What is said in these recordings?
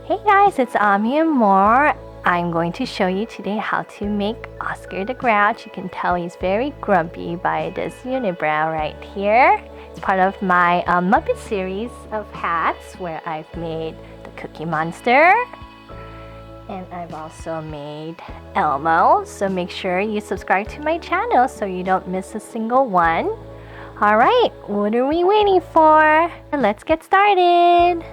Hey guys, it's Amour. I'm going to show you today how to make Oscar the Grouch. You can tell he's very grumpy by this Unibrow right here. It's part of my Muppet series of hats where I've made the Cookie Monster. And I've also made Elmo. So make sure you subscribe to my channel so you don't miss a single one. Alright, what are we waiting for? Let's get started!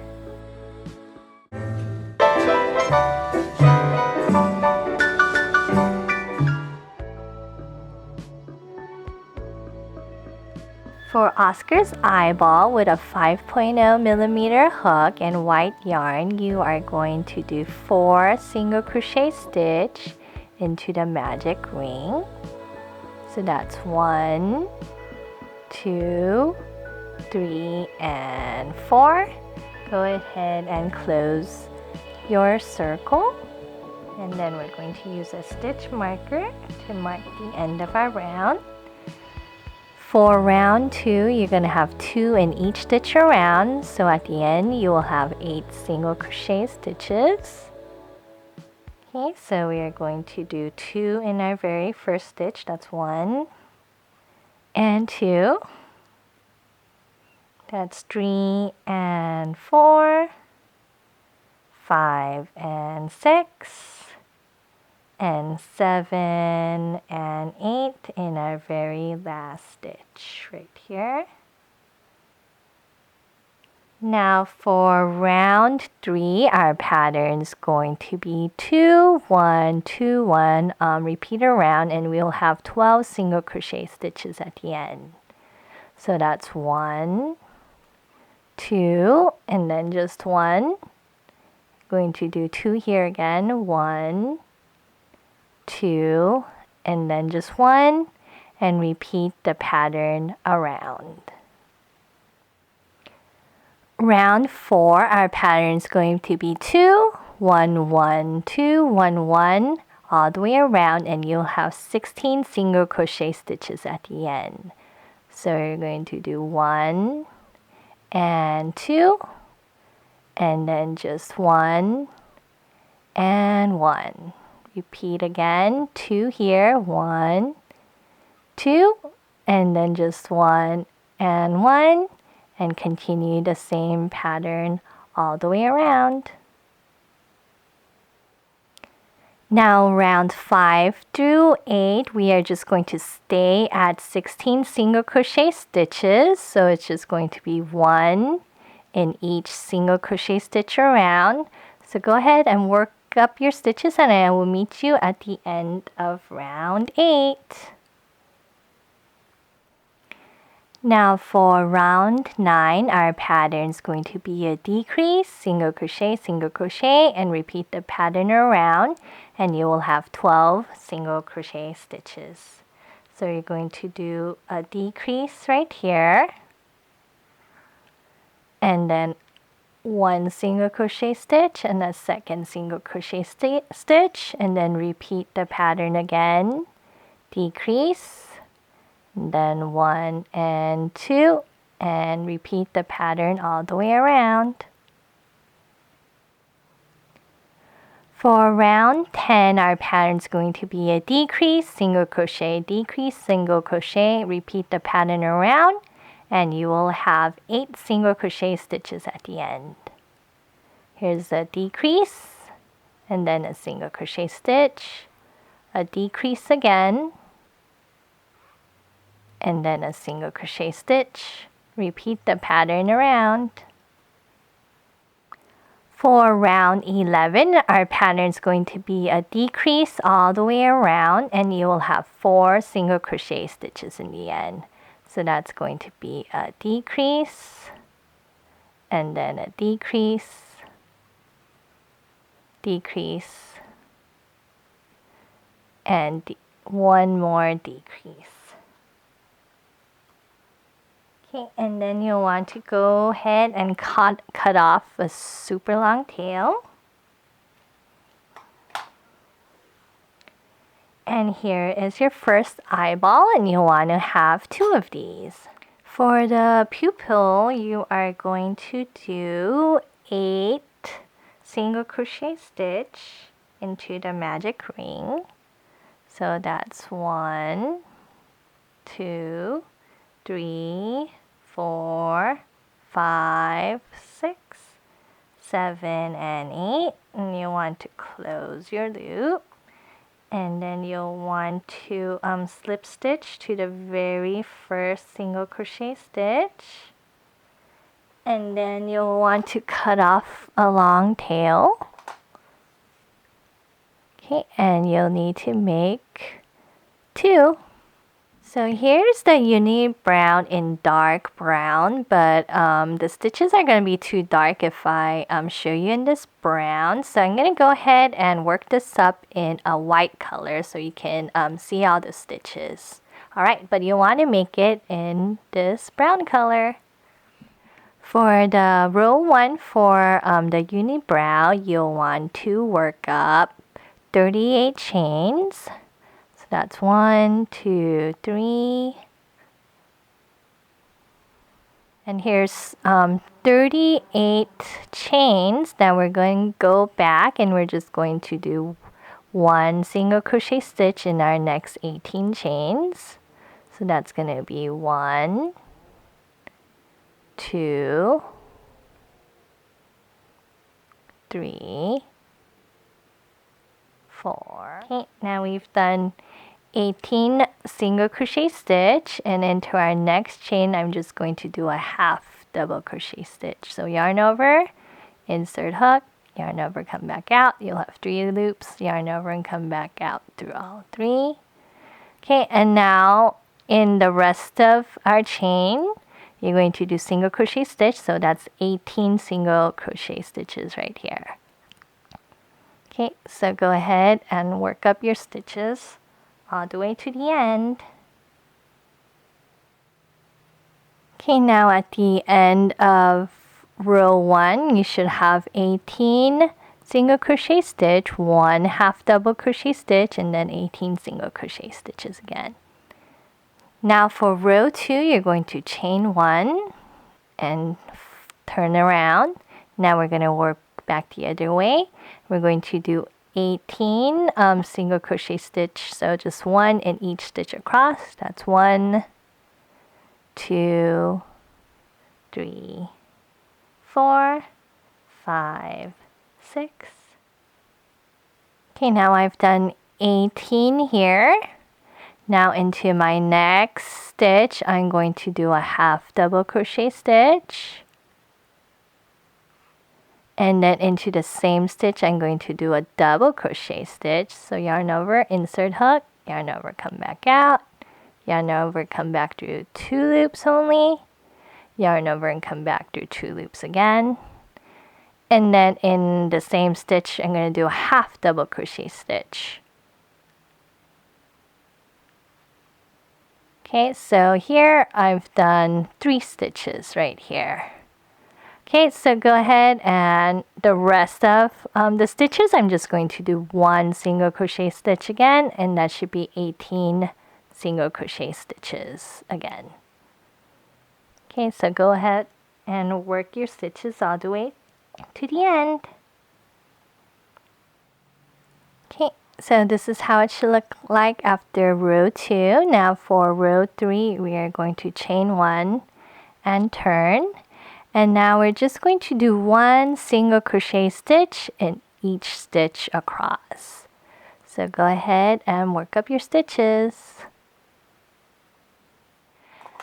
For Oscar's eyeball with a 5.0mm hook and white yarn, you are going to do 4 single crochet stitch into the magic ring. So that's 1, 2, 3, and 4. Go ahead and close your circle. And then we're going to use a stitch marker to mark the end of our round. For round 2, you're going to have 2 in each stitch around, so at the end you will have 8 single crochet stitches. Okay, so we are going to do 2 in our very first stitch. That's 1 and 2. That's 3 and 4, 5 and 6, and 7 and 8 in our very last stitch right here. Now for round 3, our pattern is going to be 2, 1, 2, 1, repeat around, and we'll have 12 single crochet stitches at the end. So that's 1, 2, and then just 1. Going to do 2 here again, 1, 2, and then just 1, and repeat the pattern around. Round 4, our pattern is going to be 2, 1, 1, 2, 1, 1, all the way around, and you'll have 16 single crochet stitches at the end. So you're going to do 1 and 2, and then just 1 and 1. Repeat again, 2 here, 1, 2, and then just 1 and 1, and continue the same pattern all the way around. Now round 5 through 8, we are just going to stay at 16 single crochet stitches, so it's just going to be 1 in each single crochet stitch around. So go ahead and work up your stitches, and I will meet you at the end of round 8. Now for round 9, our pattern is going to be a decrease, single crochet, and repeat the pattern around, and you will have 12 single crochet stitches. So you're going to do a decrease right here, and then 1 single crochet stitch and a second single crochet stitch, and then repeat the pattern again, decrease, and then 1 and 2, and repeat the pattern all the way around. For round 10, our pattern is going to be a decrease, single crochet, repeat the pattern around, and you will have 8 single crochet stitches at the end. Here's a decrease, and then a single crochet stitch, a decrease again, and then a single crochet stitch. Repeat the pattern around. For round 11, our pattern is going to be a decrease all the way around, and you will have 4 single crochet stitches in the end. So that's going to be a decrease, and then a decrease, decrease, and one more decrease. Okay, and then you'll want to go ahead and cut off a super long tail. And here is your first eyeball, and you want to have 2 of these. For the pupil, you are going to do 8 single crochet stitch into the magic ring. So that's 1, 2, 3, 4, 5, 6, 7, and 8. And you want to close your loop. And then you'll want to slip stitch to the very first single crochet stitch. And then you'll want to cut off a long tail. Okay, and you'll need to make 2. So here's the Unibrow in dark brown, but the stitches are going to be too dark if I show you in this brown. So I'm going to go ahead and work this up in a white color so you can see all the stitches. Alright, but you want to make it in this brown color. For the row 1 for the Unibrow, you'll want to work up 38 chains. So that's 1, 2, 3. And here's 38 chains. Then we're going to go back and we're just going to do 1 single crochet stitch in our next 18 chains. So that's going to be 1, 2, 3, 4. Okay, now we've done 18 single crochet stitch, and into our next chain I'm just going to do a half double crochet stitch. So yarn over, insert hook, yarn over, come back out. You'll have 3 loops, yarn over and come back out through all 3. Okay, and now in the rest of our chain you're going to do single crochet stitch, so that's 18 single crochet stitches right here. Okay, so go ahead and work up your stitches all the way to the end. Okay, now at the end of row 1 you should have 18 single crochet stitch, 1 half double crochet stitch, and then 18 single crochet stitches again. Now for row 2 you're going to chain 1 and turn around. Now we're going to work back the other way. We're going to do 18 single crochet stitch, so just 1 in each stitch across. That's 1, 2, 3, 4, 5, 6. Okay, now I've done 18 here. Now into my next stitch I'm going to do a half double crochet stitch, and then into the same stitch I'm going to do a double crochet stitch. So yarn over, insert hook, yarn over, come back out, yarn over, come back through 2 loops only, yarn over and come back through 2 loops again, and then in the same stitch I'm going to do a half double crochet stitch. Okay, so here I've done 3 stitches right here. Okay, so go ahead and the rest of the stitches I'm just going to do 1 single crochet stitch again, and that should be 18 single crochet stitches again. Okay, so go ahead and work your stitches all the way to the end. Okay, so this is how it should look like after row 2. Now for row 3 we are going to chain 1 and turn, and now we're just going to do 1 single crochet stitch in each stitch across. So go ahead and work up your stitches.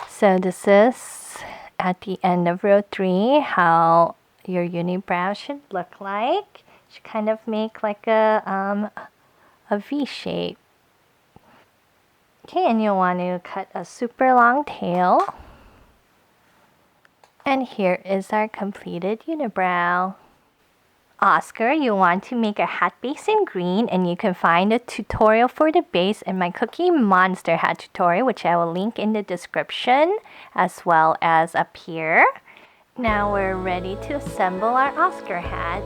So this is at the end of row 3 how your Unibrow should look like. You should kind of make like a V shape. Okay, and you'll want to cut a super long tail. And here is our completed Unibrow. Oscar, you want to make a hat base in green, and you can find a tutorial for the base in my Cookie Monster hat tutorial, which I will link in the description as well as up here. Now we're ready to assemble our Oscar hat.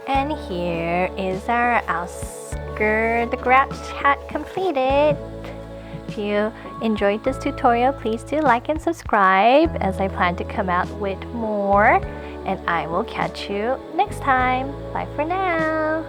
And here is our Oscar the Grouch hat completed. If you enjoyed this tutorial, please do like and subscribe, as I plan to come out with more. And I will catch you next time. Bye for now.